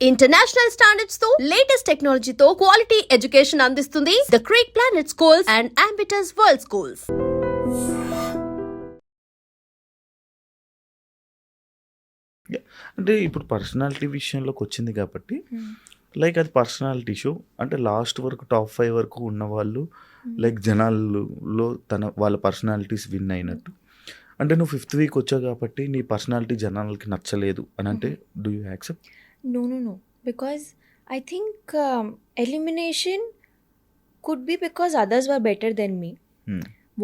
International standards తో latest టెక్నాలజీతో quality education అందిస్తుంది the creek planet schools and Ambitus world schools. అంటే ఇప్పుడు పర్సనాలిటీ విషయంలోకి వచ్చింది కాబట్టి లైక్ అది పర్సనాలిటీ షో అంటే లాస్ట్ వరకు టాప్ 5 వరకు ఉన్నవాళ్ళు లైక్ జనాల్లో వాళ్ళ పర్సనాలిటీస్ విన్ అయినట్టు. అంటే నువ్వు 5th వీక్ వచ్చావు కాబట్టి నీ పర్సనాలిటీ జనాలకి నచ్చలేదు అని అంటే do you accept? No. Because I think elimination could be because others were better than me.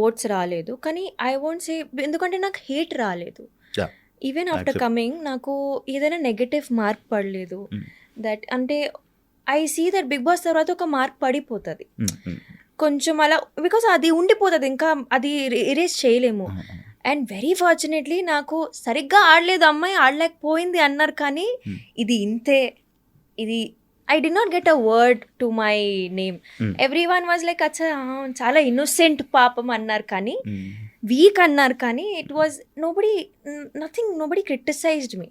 Votes రాలేదు కానీ ఐ వోంట్ సే ఎందుకంటే నాకు హేట్ రాలేదు. ఈవెన్ ఆఫ్టర్ కమింగ్ నాకు ఏదైనా నెగటివ్ మార్క్ పడలేదు. దట్ అంటే I see that Bigg Boss తర్వాత ఒక మార్క్ పడిపోతుంది కొంచెం అలా, బికాస్ అది ఉండిపోతుంది, ఇంకా అది ఎరేజ్ చేయలేము. అండ్ వెరీ ఫార్చునేట్లీ నాకు సరిగ్గా ఆడలేదు అమ్మాయి, ఆడలేకపోయింది అన్నారు కానీ ఇది ఇంతే, ఇది I did not get a word to my name. Every one was like అచ్చా చాలా ఇన్నోసెంట్ పాపం అన్నారు కానీ, వీక్ అన్నారు కానీ it was nobody criticised me.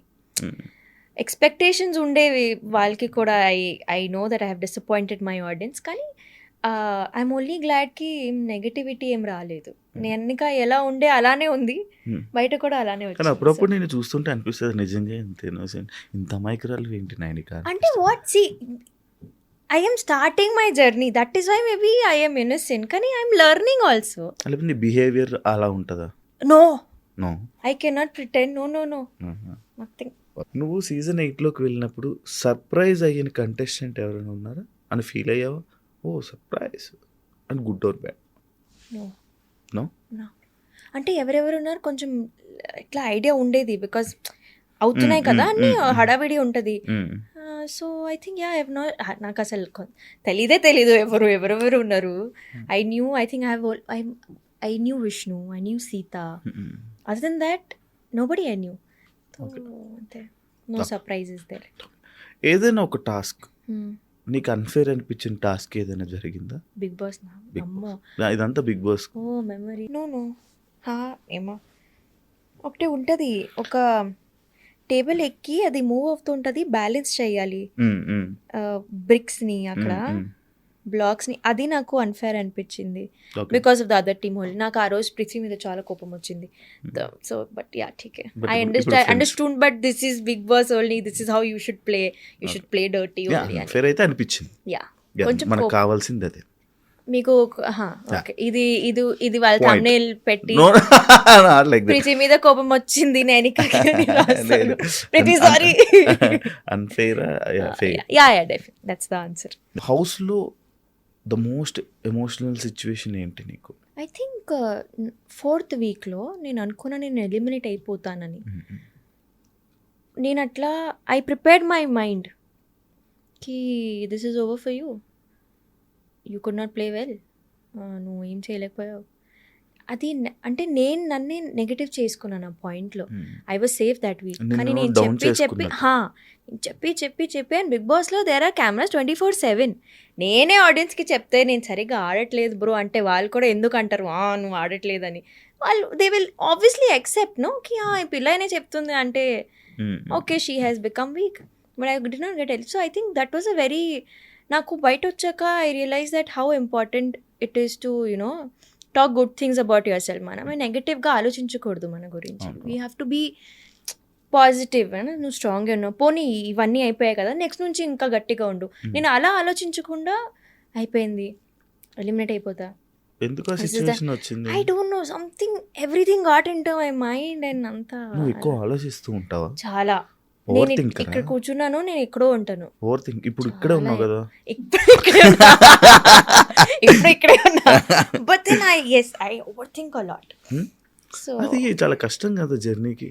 Expectations ఉండేవి వాళ్ళకి కూడా. I know that I have disappointed my audience కానీ ఐఎమ్ ఓన్లీ గ్లాడ్కి ఏం నెగటివిటీ ఏం రాలేదు. నేను ఎలా ఉండే అలానే ఉంది, బయట కూడా అలానే వచ్చింది. అప్పుడప్పుడు నేను చూస్తుంటే అనిపిస్తుంది నిజంగా ఇంత అమాయకురాలు ఏంటి నైనిక అంటే. What see I'm starting my journey, that is why maybe I'm innocent కానీ ఐఎమ్ లెర్నింగ్ ఆల్సో. నీ బిహేవియర్ అలా ఉంటుందా? No no I cannot pretend. No nothing. నువ్వు సీజన్ 8లోకి వెళ్ళినప్పుడు సర్ప్రైజ్ అయిన కంటెస్టెంట్ ఎవరైనా ఉన్నారా అని ఫీల్ అయ్యావా? Oh surprise and good or bad? No అంటే ఎవరెవరు ఉన్నారు కొంచెం ఇట్లా ఐడియా ఉండేది, బికాస్ అవుతున్నాయి కదా అన్ని హడావిడి ఉంటుంది. సో ఐ థింక్ నాకు అసలు తెలీదు ఎవరెవరు ఉన్నారు. I think I knew Vishnu, I knew Sita, other than that nobody I knew. అంతే, నో సర్ప్రైజెస్ దేర్. ఏదైనా ఒక టాస్క్ నీకు అన్ఫేర్ అనిపించిన టాస్క్ ఏదైనా జరిగిందా? బిగ్ బాస్ ఇదంతా బిగ్ బాస్. ఓ మెమరీ. నో ఏమో ఒకటి ఉంటుంది, ఒక టేబుల్ ఎక్కి అది మూవ్ అవుతుంటుంది, బ్యాలెన్స్ చేయాలి బ్రిక్స్ని అక్కడ బ్లాక్స్ని. అది నాకు అన్ఫేర్ అనిపించింది because of the other team whole. నాకు ఆ రోజు పృథ్వీ మీద చాలా కోపం వచ్చింది. సో బట్ యా ఠీకే, I understood but this is Bigg Boss only, this is how you should play dirty only. Unfair అయితే అనిపించింది. యా కొంచెం మనకు కావాల్సింది అదే. మీకు ఓకే, ఇది వాళ్ళ థంబ్నెయిల్ పెట్టి ప్రీతి మీద కోపం వచ్చింది నేను ప్రతి sorry unfair. Yeah that's the answer. House లో ద మోస్ట్ ఎమోషనల్ సిచ్యువేషన్ ఏంటి నీకు? ఐ థింక్ 4th వీక్లో నేను అనుకున్నా నేను ఎలిమినేట్ అయిపోతానని. నేను అట్లా ఐ ప్రిపేర్డ్ మై మైండ్ కి this is over for you could not play well, నువ్వు ఏం చేయలేకపోయావు. అది అంటే నేను నన్నే నెగటివ్ చేసుకున్నాను ఆ పాయింట్లో. I was safe that week. కానీ నేను చెప్పి అండ్ బిగ్ బాస్లో దేర్ ఆర్ కెమెరాస్ 24/7. నేనే ఆడియన్స్కి చెప్తే నేను సరిగ్గా ఆడట్లేదు బ్రో అంటే వాళ్ళు కూడా ఎందుకు అంటారు నువ్వు ఆడట్లేదని. వాళ్ళు they will obviously accept no కి ఈ పిల్లనే చెప్తుంది అంటే okay she has become weak, but I did not get help. So I think that was a very, నాకు బయట వచ్చాక I realize that how important it is to talk good things about yourself. మనం నెగటివ్గా ఆలోచించకూడదు మన గురించి. We have to be positive. నువ్వు స్ట్రాంగ్గా ఉన్నావు, పోనీ ఇవన్నీ అయిపోయాయి కదా నెక్స్ట్ నుంచి ఇంకా గట్టిగా ఉండు. నేను అలా ఆలోచించకుండా అయిపోయింది ఎలిమినేట్ అయిపోతా. I don't know something, everything got into my mind and అంతా. ఆలోచిస్తూ ఉంటావా? చాలా. నేను ఇక్కడ కూర్చున్నాను, నేను ఎక్కడో ఉంటాను. ఇప్పుడు ఇక్కడే ఉన్నావు కదా? ఇప్పుడు ఇక్కడే ఉన్నా, but then I overthink a lot. So అది చాలా కష్టం కదా జర్నీకి.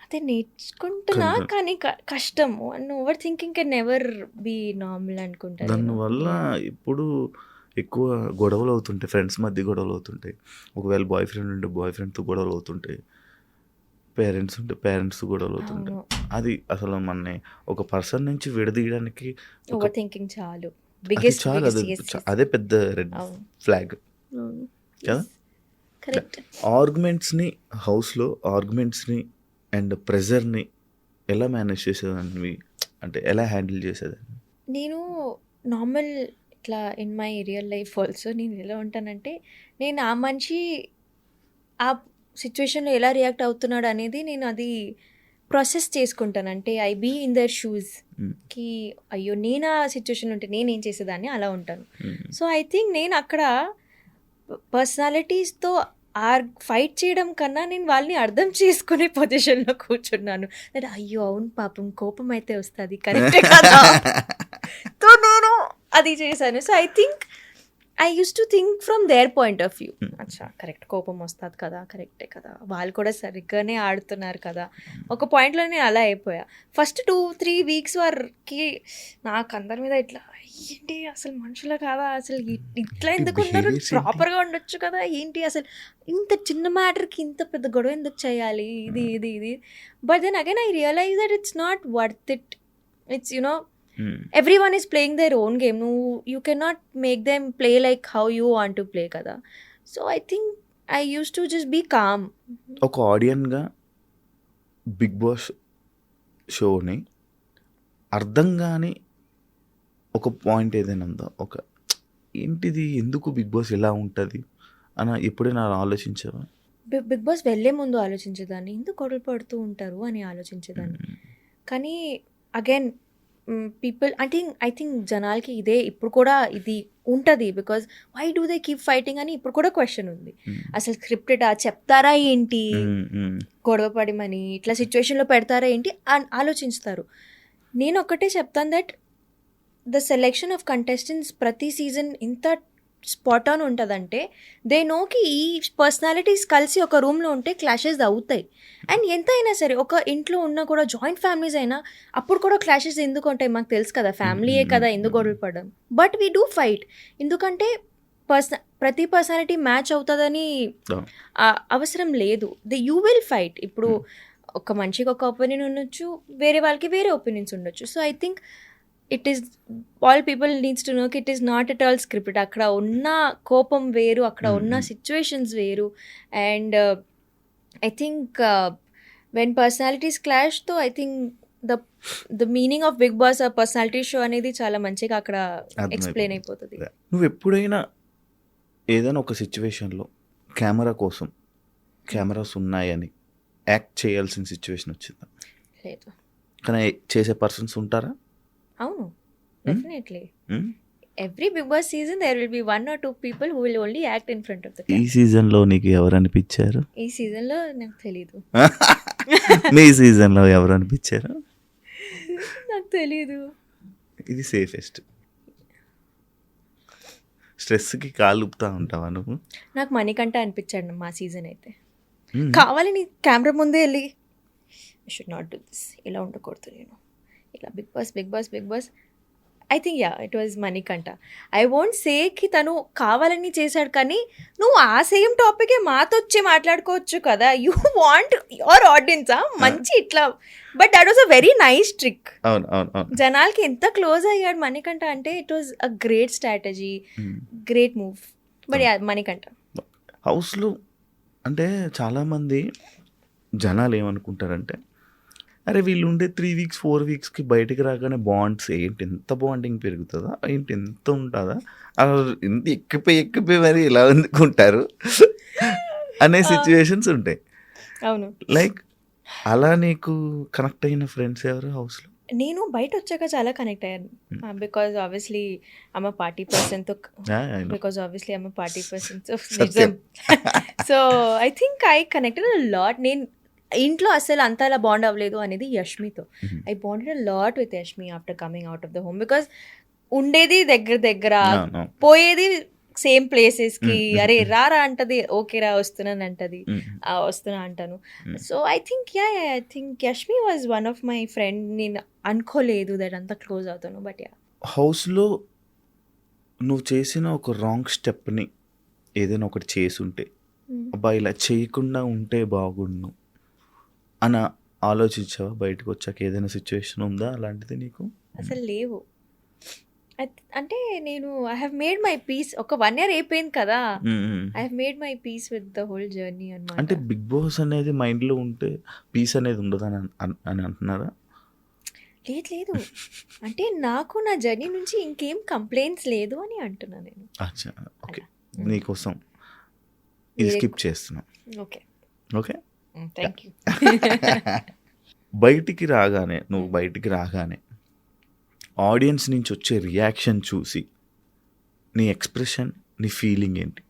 అదే నేర్చుకుంటున్నా కానీ కష్టము. And overthinking can never be normal అనుకుంటా. దానివల్ల ఇప్పుడు ఎక్కువ గొడవలు అవుతుంటాయి, ఫ్రెండ్స్ మధ్య గొడవలు అవుతుంటాయి, ఒకవేళ బాయ్ ఫ్రెండ్ ఉంటే బాయ్ ఫ్రెండ్తో గొడవలు అవుతుంటాయి, పేరెంట్స్ ఉంటే పేరెంట్స్ గొడవలు అవుతుంటాయి. అది అసలు మన ఒక పర్సన్ నుంచి విడదీయడానికి ఓవర్ థింకింగ్ చాలు అదే పెద్ద రెడ్ ఫ్లాగ్ కదా. ఆర్గ్యుమెంట్స్ని హౌస్లో ఆర్గ్యుమెంట్స్ని అండ్ ప్రెజర్ని ఎలా మేనేజ్ చేసేదాన్ని? అంటే ఎలా హ్యాండిల్ చేసేదాన్ని? నేను నార్మల్ ఇట్లా in my real life also నేను ఎలా ఉంటానంటే, నేను ఆ మనిషి ఆ సిచ్యువేషన్లో ఎలా రియాక్ట్ అవుతున్నాడు అనేది నేను అది ప్రాసెస్ చేసుకుంటాను. అంటే I be in their shoes కి అయ్యో నేను ఆ సిచ్యువేషన్ ఉంటే నేను ఏం చేసేదాన్ని అలా ఉంటాను. సో ఐ థింక్ నేను అక్కడ పర్సనాలిటీస్తో ఫైట్ చేయడం కన్నా నేను వాళ్ళని అర్థం చేసుకునే పొజిషన్లో కూర్చున్నాను. అంటే అయ్యో అవును పాపం కోపం అయితే వస్తుంది కరెక్టే కదా. సో నేను అది చేశాను. So I think I use to think from their point of view. అచ్చా కరెక్ట్ కోపం వస్తుంది కదా, కరెక్టే కదా, వాళ్ళు కూడా సరిగ్గానే ఆడుతున్నారు కదా. ఒక పాయింట్లో నేను అలా అయిపోయా. ఫస్ట్ 2-3 వీక్స్ వరకు నాకు అందరి మీద ఇట్లా ఏంటి అసలు మనుషుల కాదా, అసలు ఇట్లా ఎందుకు ఉన్నారు, ప్రాపర్గా ఉండొచ్చు కదా, ఏంటి అసలు ఇంత చిన్న మ్యాటర్కి ఇంత పెద్ద గొడవ ఎందుకు చేయాలి, ఇది. But then again I realize that it's not worth it. It's you know everyone is playing their own game. No, you cannot make them play like how you want to play kada. So I think I used to just be calm. ఒక ఆడియన్గా big boss షోని అర్థం కాని ఒక point ఏదైనా ఉందా? ఒక ఏంటిది, ఎందుకు బిగ్ బాస్ ఎలా ఉంటుంది అని ఎప్పుడైనా ఆలోచించావా? బిగ్ బాస్ వెళ్ళే ముందు ఆలోచించేదాన్ని, ఎందుకు గొడవలు పడుతూ ఉంటారు అని ఆలోచించేదాన్ని. కానీ అగైన్ పీపుల్ ఐ థింక్ జనాలకి ఇదే ఇప్పుడు కూడా ఇది ఉంటుంది. Because why do they keep fighting అని ఇప్పుడు కూడా క్వశ్చన్ ఉంది. అసలు స్క్రిప్టెడ్ చెప్తారా ఏంటి, గొడవ పడిమని ఇట్లా సిచ్యువేషన్లో పెడతారా ఏంటి అని ఆలోచిస్తారు. నేను ఒక్కటే చెప్తాను that the selection of contestants ప్రతి సీజన్ ఇంత స్పాట్ ఆన్ ఉంటుందంటే దే నోకి ఈ పర్సనాలిటీస్ కలిసి ఒక రూమ్లో ఉంటే క్లాషెస్ అవుతాయి. అండ్ ఎంత అయినా సరే ఒక ఇంట్లో ఉన్నా కూడా జాయింట్ ఫ్యామిలీస్ అయినా అప్పుడు కూడా క్లాషెస్ ఎందుకు ఉంటాయి మాకు తెలుసు కదా, ఫ్యామిలీయే కదా ఎందుకు గొడవలు పడడం. బట్ వీ డూ ఫైట్, ఎందుకంటే ప్రతి పర్సనాలిటీ మ్యాచ్ అవుతుందని అవసరం లేదు. You will fight. ఇప్పుడు ఒక మనిషికి ఒక ఒపీనియన్ ఉండొచ్చు, వేరే వాళ్ళకి వేరే ఒపీనియన్స్ ఉండొచ్చు. So I think it is all people needs to know it is not at all scripted. అక్కడ ఉన్న కోపం వేరు, అక్కడ ఉన్న సిచ్యువేషన్స్ వేరు. And I think when personalities క్లాష్తో I think the meaning of Bigg Boss ఆ పర్సనాలిటీ షో అనేది చాలా మంచిగా అక్కడ ఎక్స్ప్లెయిన్ అయిపోతుంది. నువ్వు ఎప్పుడైనా ఏదైనా ఒక సిచ్యువేషన్లో కెమెరా కోసం కెమెరాస్ ఉన్నాయని యాక్ట్ చేయాల్సిన సిచ్యువేషన్ వచ్చిందా? లేదు. కానీ చేసే పర్సన్స్ ఉంటారా? అవును, definitely. Every Bigg Boss season there will be 1 or 2 people who will only act in front of the camera. ఈ సీజన్లో నీకు ఎవరు అనిపించారు? ఈ సీజన్లో నాకు తెలీదు. మీ సీజన్లో ఎవరు అనిపించారు? నాకు తెలీదు. ఇది సేఫెస్ట్. స్ట్రెస్కి కాలు ఊపుతా ఉంటావా నువ్వు? నాకు మణికంఠ అనిపించాడు మా సీజన్ అయితే. కావాలి నీ కెమెరా ముందే వెళ్ళి I should not do this, ఇలా ఉండకూడదు నేను, ఇలా Bigg Boss I think it was Manikanta. I won't say కి తను కావాలని చేశాడు, కానీ నువ్వు ఆ సేమ్ టాపికే మాతో వచ్చి మాట్లాడుకోవచ్చు కదా. యూ వాంట్ యువర్ ఆడియన్స్ మంచి ఇట్లా. But that was a very nice trick. జనాలకి ఎంత క్లోజ్ అయ్యాడు మణికంఠ అంటే it was a great strategy, great move. But Manikanta హౌస్లో అంటే చాలామంది జనాలు ఏమనుకుంటారంటే, అరే వీళ్ళు ఉండే 3 weeks 4 weeksకి బయటికి రాగానే బాండ్స్ ఏంటి ఎంత బాండింగ్ పెరుగుతుందా, ఏంటి ఎంత ఉంటుందా, ఎంత ఎక్కిపోయి మరి ఇలా అందుకుంటారు అనే సిచ్యువేషన్స్ ఉంటాయి. అవును. లైక్ అలా నీకు కనెక్ట్ అయిన ఫ్రెండ్స్ ఎవరు హౌస్లో? నేను బయట వచ్చాక చాలా కనెక్ట్ అయ్యాను. Because obviously I'm a party పర్సన్తో, so I think I connected a lot. నేను ఇంట్లో అసలు అంత అలా బాండ్ అవ్వలేదు అనేది యష్మితో. I bonded a lot with Yashmi after coming out of the home. Because ఉండేది దగ్గర, పోయేది సేమ్ ప్లేసెస్కి. అరే రా అంటది, ఓకే రా వస్తున్నాను అంటది, వస్తున్నా అంటాను. So I think Yashmi was one of my friend. నేను అనుకోలేదు దట్ అంత క్లోజ్ అవుతాను. బట్ హౌస్లో నువ్వు చేసిన ఒక రాంగ్ స్టెప్ని ఏదైనా ఒకటి చేసుంటే, అబ్బా ఇలా చేయకుండా ఉంటే బాగుండు అని ఆలోచించావా? బయటకు వచ్చాక ఏదైనా సిచ్యువేషన్ ఉందా అలాంటిది నీకు? అసలు లేవు. అంటే నేను I have made my peace. ఒక 1 year అయిపోయింది కదా, I have made my peace with the whole journey అన్నమాట. అంటే బిగ్ బాస్ అనేది మైండ్లో ఉంటే పీస్ అనేది ఉండదు అని అంటున్నారా? లేదు అంటే నాకు నా జర్నీ నుంచి ఇంకేం కంప్లైంట్స్ లేదు అని అంటున్నా నేను. అచ్చా, ఓకే. నీకోసం ఇది స్కిప్ చేస్తున్నాం. Okay okay, thank you. నువ్వు బయటికి రాగానే ఆడియన్స్ నుంచి వచ్చే రియాక్షన్ చూసి నీ ఎక్స్ప్రెషన్, నీ ఫీలింగ్ ఏంటి?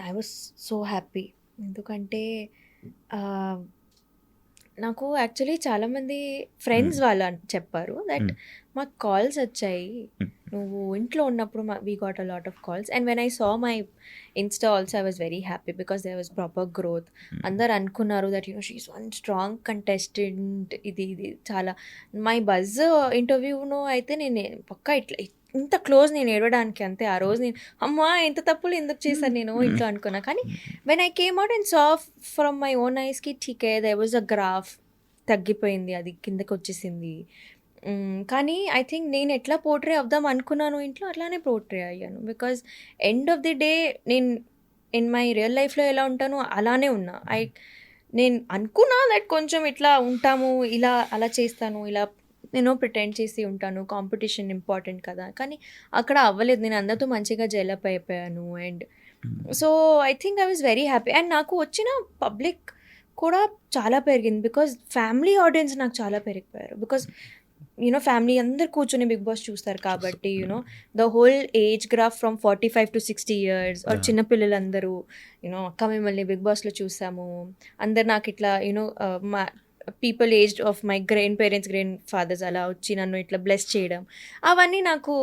I was so happy. ఎందుకంటే నాకు యాక్చువల్లీ చాలామంది ఫ్రెండ్స్ వాళ్ళు చెప్పారు దట్ మాకు కాల్స్ వచ్చాయి నువ్వు ఇంట్లో ఉన్నప్పుడు. We got a lot of calls and when I saw my insta also I was very happy because there was proper growth. అందరు అనుకున్నారు that she's one strong contestant. ఇది చాలా మై బజ్ ఇంటర్వ్యూను అయితే నేను పక్కా ఇట్లా ఇంత క్లోజ్ నేను ఏడవడానికి అంతే. ఆ రోజు నేను అమ్మా ఇంత తప్పులు ఎందుకు చేశాను నేను ఇంట్లో అనుకున్నా. కానీ when I came out and saw from my own ఐస్కి ఠీకే దేర్ వాజ్ అ గ్రాఫ్ తగ్గిపోయింది, అది కిందకి వచ్చేసింది. కానీ ఐ థింక్ నేను ఎట్లా పోర్ట్రే అవుదాం అనుకున్నాను ఇంట్లో అట్లానే పోర్ట్రే అయ్యాను. Because end of the day నేను ఇన్ మై రియల్ లైఫ్లో ఎలా ఉంటానో అలానే ఉన్నా. నేను అనుకున్నా దట్ కొంచెం ఇట్లా ఉంటాము, ఇలా అలా చేస్తాను, ఇలా నేను ప్రిటెండ్ చేసి ఉంటాను, కాంపిటీషన్ ఇంపార్టెంట్ కదా. కానీ అక్కడ అవ్వలేదు. నేను అందరితో మంచిగా జైలప్ అయిపోయాను. And so I think I was very happy. And నాకు వచ్చిన పబ్లిక్ కూడా చాలా పెరిగింది బికాజ్ ఫ్యామిలీ ఆడియన్స్ నాకు చాలా పెరిగిపోయారు. బికాజ్ ఫ్యామిలీ అందరు కూర్చొని బిగ్ బాస్ చూస్తారు కాబట్టి the whole age graph from 45 to 60 years or చిన్నపిల్లలందరూ అక్క మిమ్మల్ని బిగ్ బాస్లో చూసాము, అందరు నాకు ఇట్లా మా people aged of my grandparents, grandfathers అలా వచ్చి నన్ను ఇట్లా బ్లెస్ చేయడం, అవన్నీ నాకు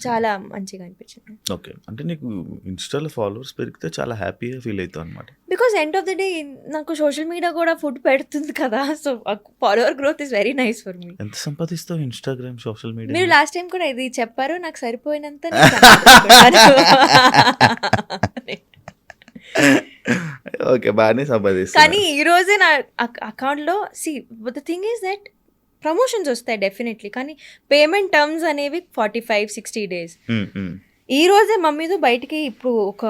చాలా మంచిగా అనిపించింది. ఓకే, అంటే నీకు ఇన్స్టాలో ఫాలోవర్స్ పెరిగితే చాలా హ్యాపీగా ఫీల్ అవుతావు అనమాట. Because end of the day నాకు సోషల్ మీడియా కూడా ఫుడ్ పెడుతుంది కదా. So follower growth is very nice for me. ఎంత సంపాదిస్తావు ఇన్స్టాగ్రామ్, సోషల్ మీడియా? మీరు లాస్ట్ టైం కూడా ఇది చెప్పారు, నాకు సరిపోయినంత. ఓకే, బాగానే సంపాదిస్తా. కానీ ఈ రోజే నా అకౌంట్లో the thing is that promotions వస్తాయి డెఫినెట్లీ, కానీ పేమెంట్ టర్మ్స్ అనేవి 45-60 days. ఈ రోజే మమ్మీతో బయటికి ఇప్పుడు ఒక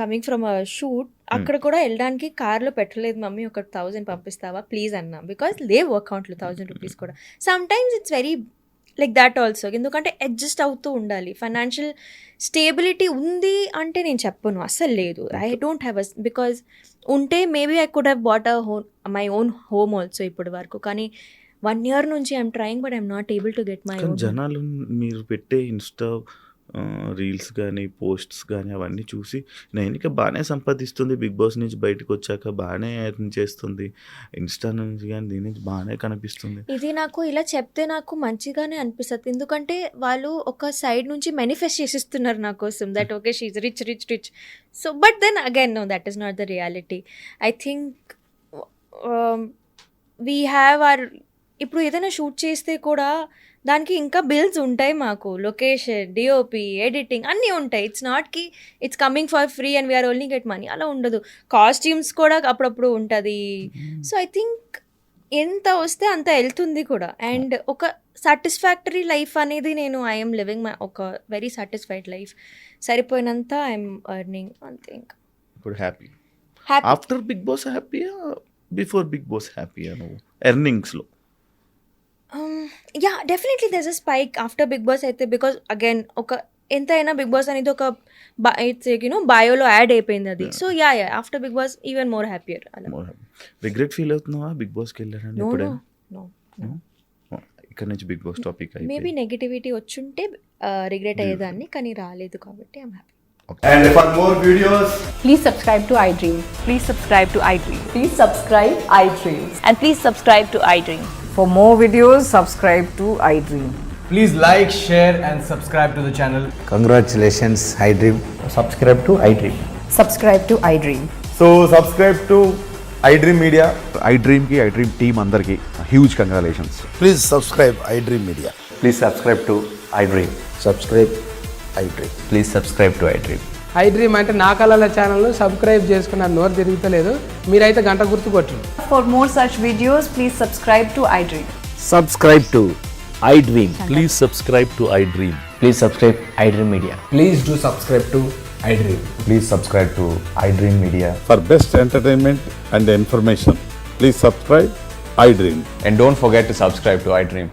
కమింగ్ ఫ్రమ్ అ షూట్, అక్కడ కూడా వెళ్ళడానికి కార్లో పెట్టలేదు మమ్మీ, ఒక 1000 పంపిస్తావా ప్లీజ్ అన్నా. బికాస్ లేవు అకౌంట్లో 1000 rupees కూడా. Some times it's very like that also. ఎందుకంటే అడ్జస్ట్ అవుతూ ఉండాలి. ఫైనాన్షియల్ స్టేబిలిటీ ఉంది అంటే నేను చెప్పను, అస్సలు లేదు. ఐ డోంట్ హ్యావ్ బికాజ్ ఉంటే maybe I could have bought my own home also ఇప్పటి వరకు. కానీ 1 year నుంచి I'm trying but I'm not able to get my own. జనాలు మీరు పెట్టే ఇన్స్టా రీల్స్ కానీ పోస్ట్స్ కానీ అవన్నీ చూసి నైనిక బాగానే సంపాదిస్తుంది, బిగ్ బాస్ నుంచి బయటకు వచ్చాక బాగానే ఎర్న్ చేస్తుంది, ఇన్స్టా నుంచి కానీ దీని నుంచి బాగానే కనిపిస్తుంది. ఇది నాకు ఇలా చెప్తే నాకు మంచిగానే అనిపిస్తుంది. ఎందుకంటే వాళ్ళు ఒక సైడ్ నుంచి మేనిఫెస్ట్ చేసిస్తున్నారు నా కోసం that okay she's rich rich rich. So but then again no that is not the reality. I think we have are ఇప్పుడు ఏదైనా షూట్ చేస్తే కూడా దానికి ఇంకా బిల్స్ ఉంటాయి మాకు, లొకేషన్, డిఓపి, ఎడిటింగ్ అన్నీ ఉంటాయి. ఇట్స్ నాట్ కి it's coming for free and we're only get money, అలా ఉండదు. కాస్ట్యూమ్స్ కూడా అప్పుడప్పుడు ఉంటుంది. సో ఐ థింక్ ఎంత వస్తే అంత వెళ్తుంది కూడా. అండ్ ఒక సాటిస్ఫాక్టరీ లైఫ్ అనేది నేను ఐఎమ్ లివింగ్ ఒక వెరీ సాటిస్ఫైడ్ లైఫ్. సరిపోయినంత ఐఎమ్ ఎర్నింగ్ అంతే. ఇంకా ఇప్పుడు హ్యాపీ. ఆఫ్టర్ బిగ్ బాస్ హ్యాపీయా, బిఫోర్ బిగ్ బాస్ హ్యాపీయా నువ్వు ఎర్నింగ్స్లో? Yeah definitely there's a spike after Bigg Boss అయితే. బికాజ్ అగైన్ ఒక ఎంతైనా బిగ్ బాస్ అనేది ఒక బయోలో యాడ్ అయిపోయింది అది. So yeah after Bigg Boss even more happier. Regret feel అవుతున్నావా బిగ్ బాస్కి వెళ్ళారని? నో ఇక్కడ నుంచి Bigg Boss topic maybe negativity వచ్చుంటే రిగ్రెట్ అయ్యేదాన్ని, కానీ రాలేదు కాబట్టి I'm happy. And for more videos, Please subscribe to iDream. Please subscribe to iDream. Please subscribe iDream. And please subscribe to iDream. For more videos, subscribe to iDream. please like, share and subscribe to the channel. Congratulations, iDream. Subscribe to iDream. Subscribe to iDream. So subscribe to iDream Media. iDream team అందరికి huge congratulations. Please subscribe iDream Media. Please subscribe to iDream. Subscribe iDream. Please subscribe to iDream. iDream అంటే నా కళల ఛానల్ను subscribe చేసుకున్న నోరు తిరుగుతలేదు, మీరైతే గంట గుర్తు కొట్టండి. For more such videos, please subscribe to iDream. Subscribe to iDream. Please subscribe to iDream. Please subscribe iDream Media. Please do subscribe to iDream. Please subscribe to iDream Media. For best entertainment and information, please subscribe iDream. And don't forget to subscribe to iDream.